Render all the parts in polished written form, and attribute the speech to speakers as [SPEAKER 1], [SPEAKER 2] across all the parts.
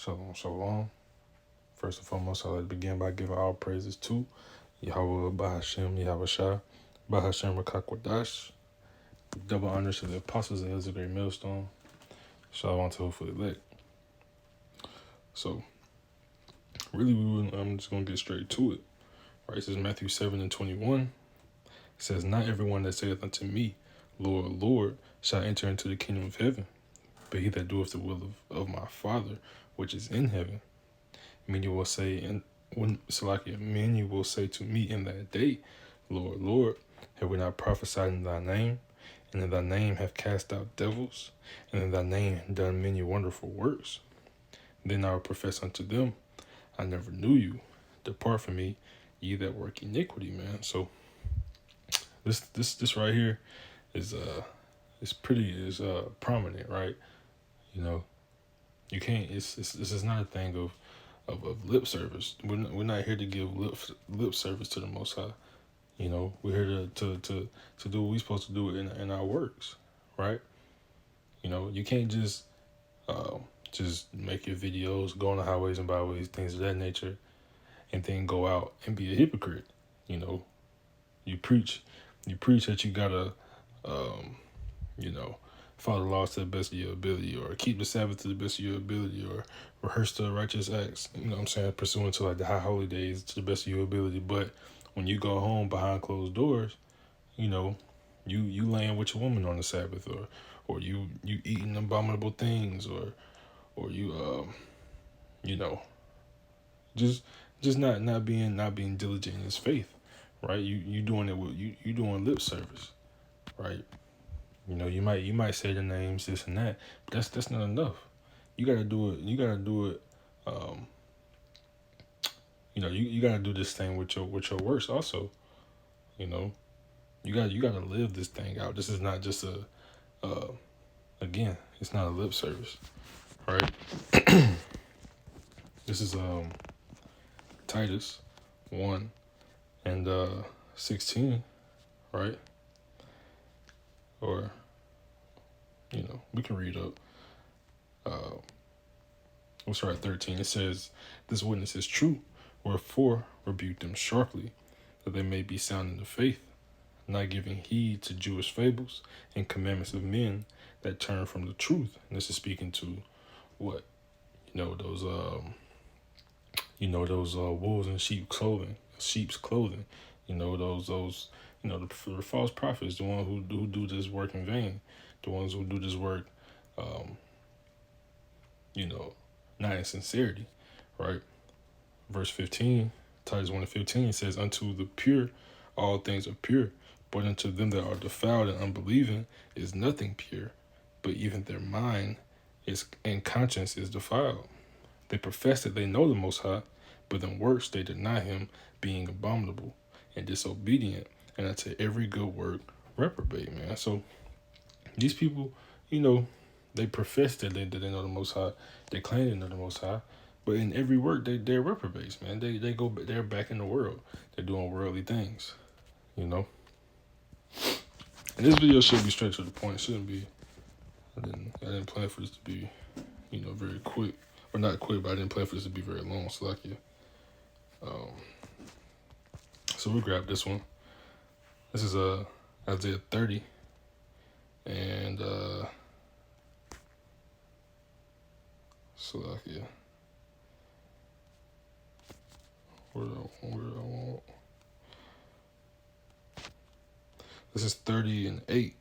[SPEAKER 1] Shalom, shalom. First and foremost, I'd like to begin by giving all praises to Yahweh Bahashem, Yahweh Shah, Bahashem Rakakwadash. Double honors to the apostles of the Great Millstone. Shalom to hopefully elect. So, really, I'm just going to get straight to it. Right, this is Matthew 7:21. It says, "Not everyone that saith unto me, Lord, Lord, shall enter into the kingdom of heaven, but he that doeth the will of my Father, which is in heaven. Many will say, many will say to me in that day, Lord, Lord, have we not prophesied in thy name, and in thy name have cast out devils, and in thy name done many wonderful works? Then I will profess unto them, I never knew you. Depart from me, ye that work iniquity." Man, so this right here is pretty prominent, right? You know, you can't. This is not a thing of lip service. We're not here to give lip service to the Most High. You know, we're here to do what we're supposed to do in our works, right? You know, you can't just make your videos, go on the highways and byways, things of that nature, and then go out and be a hypocrite. You know, you preach that you gotta, follow the laws to the best of your ability, or keep the Sabbath to the best of your ability, or rehearse the righteous acts, you know what I'm saying, pursuant to like the high holy days to the best of your ability. But when you go home behind closed doors, you know, you laying with your woman on the Sabbath, or you eating abominable things, or you just not being diligent in his faith, right? You doing it with you doing lip service, right? You know, you might say the names, this and that, but that's not enough. You gotta do it. You gotta do it. You gotta do this thing with your works also. You know, you gotta live this thing out. This is not just again, it's not a lip service, right? This is Titus 1 and 16, right? Or we can read up. We'll start at 13. It says, "This witness is true, wherefore rebuke them sharply, that they may be sound in the faith, not giving heed to Jewish fables and commandments of men that turn from the truth." And this is speaking to what? Those wolves in sheep's clothing. The false prophets, the ones who do this work in vain, the ones who do this work, not in sincerity, right? Verse 15, Titus 1:15 says, "Unto the pure all things are pure, but unto them that are defiled and unbelieving is nothing pure, but even their mind and conscience is defiled. They profess that they know the Most High, but in works they deny him, being abominable and disobedient, and unto every good work reprobate." Man, so these people, they profess that they know the Most High, they claim they know the Most High, but in every work they're reprobates, man. They're back in the world. They're doing worldly things, And this video should be straight to the point. It shouldn't be. I didn't plan for this to be, very quick, or not quick, but I didn't plan for this to be very long. So so we'll grab this one. This is Isaiah 30, and where I want. This is 30 and 8.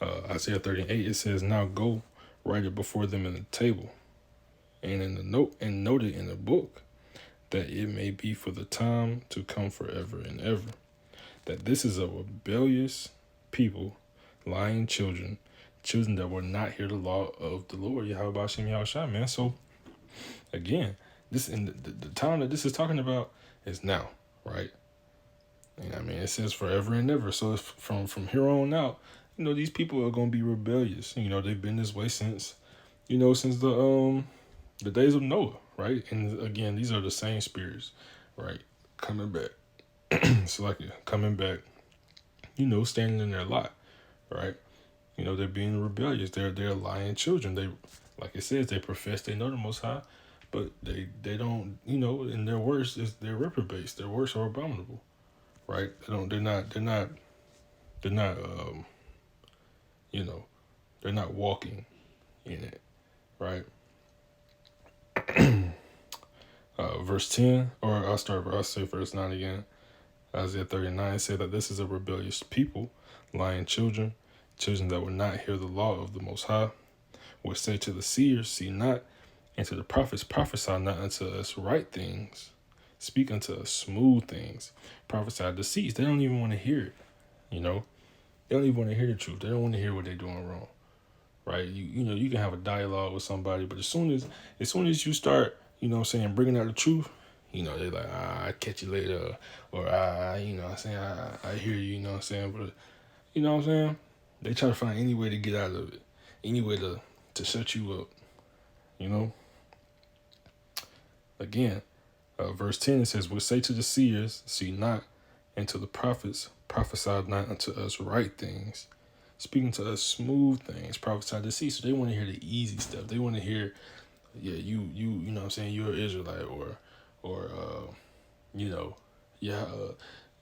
[SPEAKER 1] Isaiah 30 and 8. It says, "Now go, write it before them in the table, and note it in the book, that it may be for the time to come forever and ever. That this is a rebellious people, lying children that will not hear the law of the Lord, Yahweh Bashem Yahushua." Man, so again, this in the time that this is talking about is now, right? And it says forever and ever. So from here on out, these people are gonna be rebellious. They've been this way since the days of Noah, right? And again, these are the same spirits, right? Coming back. Coming back, standing in their lot, right? They're being rebellious. They're lying children. They Like it says, they profess they know the Most High, but they don't, and their works is they're reprobates. Their works are abominable, right? They're not you know they're not walking in it, right? Verse 10, or I'll say verse 9 again. Isaiah 39 said that this is a rebellious people, lying children, children that will not hear the law of the Most High, will say to the seers, see not, and to the prophets, prophesy not unto us right things, speak unto us smooth things, prophesy deceits. They don't even want to hear it, They don't even want to hear the truth. They don't want to hear what they're doing wrong, right? You can have a dialogue with somebody, but as soon as you start, bringing out the truth, they're like, I catch you later, or I hear you, but they try to find any way to get out of it, any way to shut you up, you know. Again, verse 10 it says, "We'll say to the seers, see not, and to the prophets, prophesy not unto us right things, speaking to us smooth things, prophesy to see." So they want to hear the easy stuff. They want to hear, yeah, you know what I'm saying, you're an Israelite, or yeah,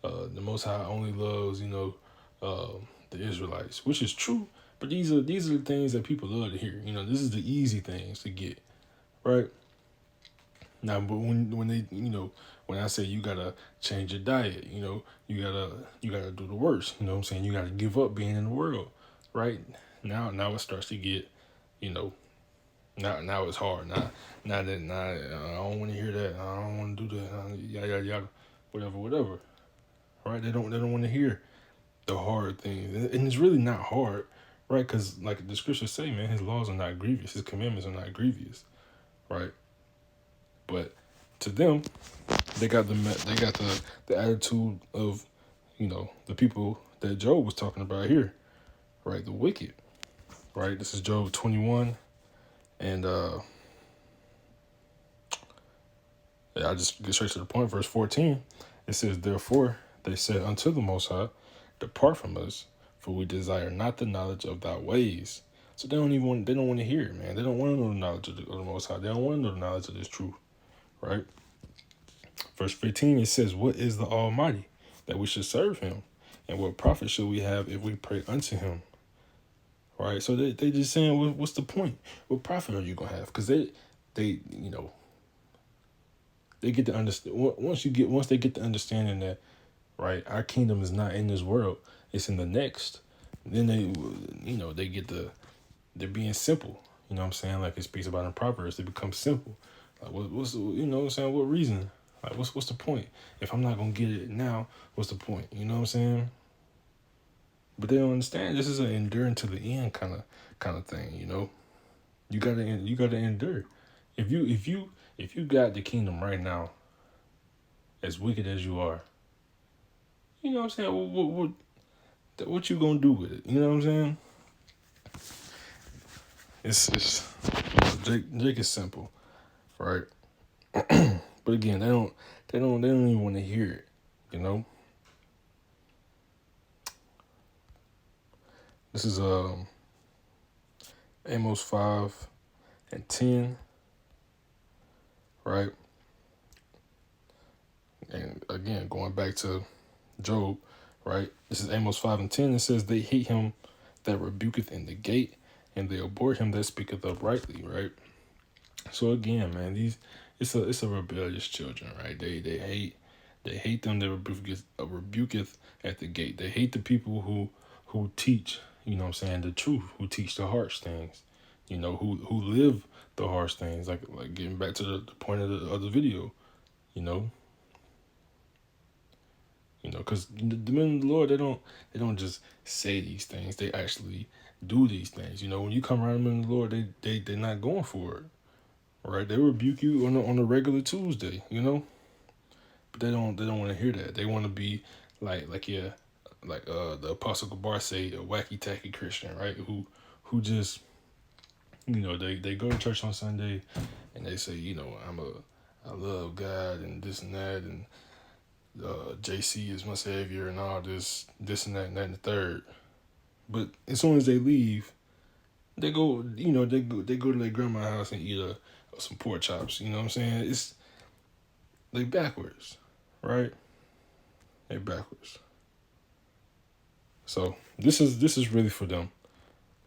[SPEAKER 1] the Most High only loves, the Israelites, which is true. But these are the things that people love to hear. This is the easy things to get, right? Now, but when they, when I say you gotta change your diet, you gotta do the worst. You know what I'm saying? You gotta give up being in the world, right? Now it starts to get, you know, now it's hard. Now I don't want to hear that. I don't want to do that. Yada yada yada, whatever. Right? They don't want to hear the hard things, and it's really not hard, right? Because like the scriptures say, man, His laws are not grievous. His commandments are not grievous, right? But to them, they got the attitude of, the people that Job was talking about here, right? The wicked, right? This is Job 21, and I just get straight to the point. Verse 14, it says, "Therefore they said unto the Most High, depart from us, for we desire not the knowledge of thy ways." So they don't want to hear it, man. They don't want to know the knowledge of the Most High. They don't want to know the knowledge of this truth, right? Verse 15, it says, "What is the Almighty, that we should serve Him? And what profit should we have if we pray unto Him?" Right? So they just saying, what's the point? What profit are you going to have? Because they they get to understand, once they get the understanding that, right, our kingdom is not in this world, it's in the next, then they're being simple. You know what I'm saying? Like it speaks about in Proverbs, they become simple. Like what's what I'm saying? What reason? Like what's the point? If I'm not gonna get it now, what's the point? You know what I'm saying? But they don't understand. This is an enduring to the end kind of thing. You gotta endure. If you got the kingdom right now, as wicked as you are, you know what I'm saying? What you gonna do with it? You know what I'm saying? It's Jake is simple, right? But again, they don't even want to hear it. You know. This is Amos 5:10, right? And again, going back to Job, right? This is Amos 5:10. It says, "They hate him that rebuketh in the gate, and they abhor him that speaketh uprightly," right? So again, man, it's a rebellious children, right? They hate them that rebuketh at the gate. They hate the people who teach, the truth, who teach the harsh things, who live the harsh things, like getting back to the point of the video, you know. Because the men of the Lord, they don't just say these things. They actually do these things. When you come around the men of the Lord, they're not going for it, right? They rebuke you on a regular Tuesday, but they don't want to hear that. They want to be like the Apostle Gabar say, a wacky tacky Christian, right? Who just they go to church on Sunday and they say, I love God and this and that, and JC is my savior and all this and that and the third. But as soon as they leave, they go, they go to their grandma's house and eat some pork chops. You know what I'm saying? It's they backwards, right? They backwards. So this is really for them.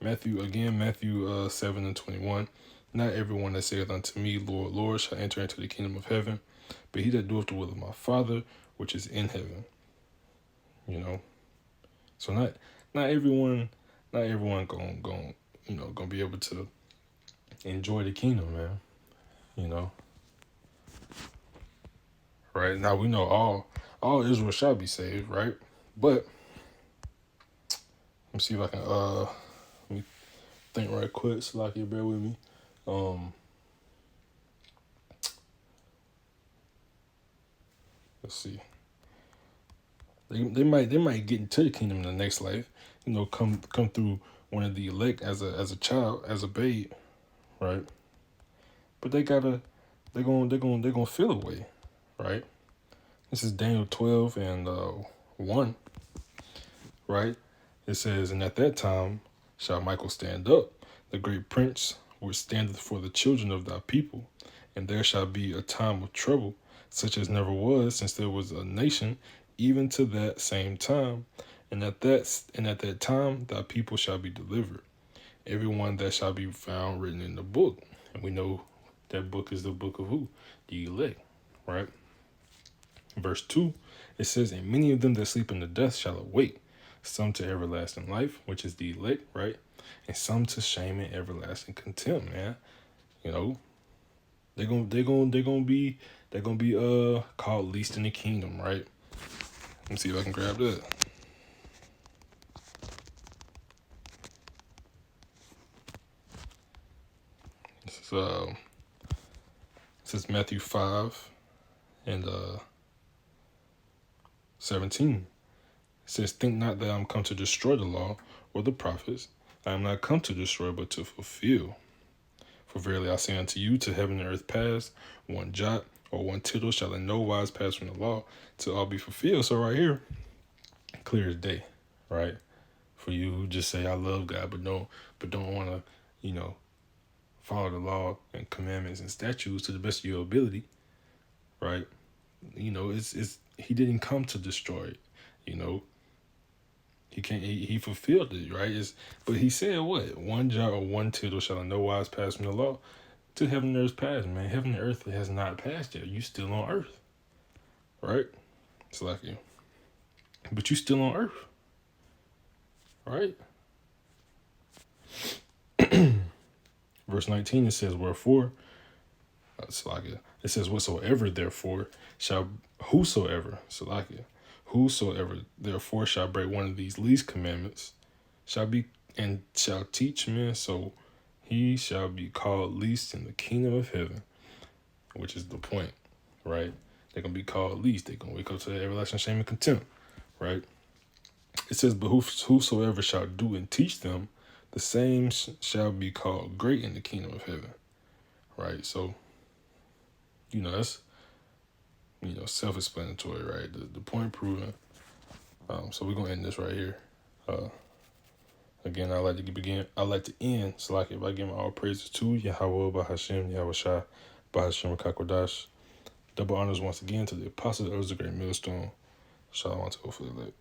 [SPEAKER 1] Matthew 7:21. Not everyone that saith unto me, Lord, Lord, shall enter into the kingdom of heaven, but he that doeth the will of my Father which is in heaven. You know, so not everyone gonna be able to enjoy the kingdom, man. You know, right now we know all Israel shall be saved, right? But let me see if I can let me think right quick. So like you bear with me. Let's see. They might get into the kingdom in the next life. Come through one of the elect as a child, as a babe, right? But they're gonna feel away, right? This is Daniel 12 and 1, right? It says, and at that time shall Michael stand up, the great prince, which standeth for the children of thy people, and there shall be a time of trouble, such as never was since there was a nation, even to that same time. And at that time thy people shall be delivered, everyone that shall be found written in the book. And we know that book is the book of who? The elect, right? Verse 2, it says, and many of them that sleep in the death shall awake, some to everlasting life, which is the elect, right? And some to shame and everlasting contempt, man. They're gonna be called least in the kingdom, right? Let me see if I can grab that. This is Matthew 5 and 17. It says, think not that I am come to destroy the law or the prophets. I am not come to destroy, but to fulfill. For verily I say unto you, till heaven and earth pass, one jot or one tittle shall in no wise pass from the law, till all be fulfilled. So right here, clear as day, right? For you who just say I love God, but don't want to, follow the law and commandments and statutes to the best of your ability, right? It's he didn't come to destroy it, He can't. He fulfilled it, right? But he said what? One jot or one tittle shall in no wise pass from the law. To heaven and earth pass, man. Heaven and earth has not passed yet. You still on earth, right? It's like you, but you still on earth, right? Verse 19 it says, wherefore, Salakia. It says, whatsoever therefore shall whosoever Salakia, whosoever therefore shall break one of these least commandments shall be and shall teach men, so he shall be called least in the kingdom of heaven, which is the point, right? They're gonna be called least. They're gonna wake up to the everlasting shame and contempt, right? It says, but whosoever shall do and teach them, the same shall be called great in the kingdom of heaven, right? So, that's self-explanatory, right? The point proven. So we're gonna end this right here. Again, I like to end. So like if I give my all praises to Yahweh, Bahashem, Yahweh Shai, Bahashem Kakwadash. Double honors once again to the apostles of the great millstone. Shalom to hopefully.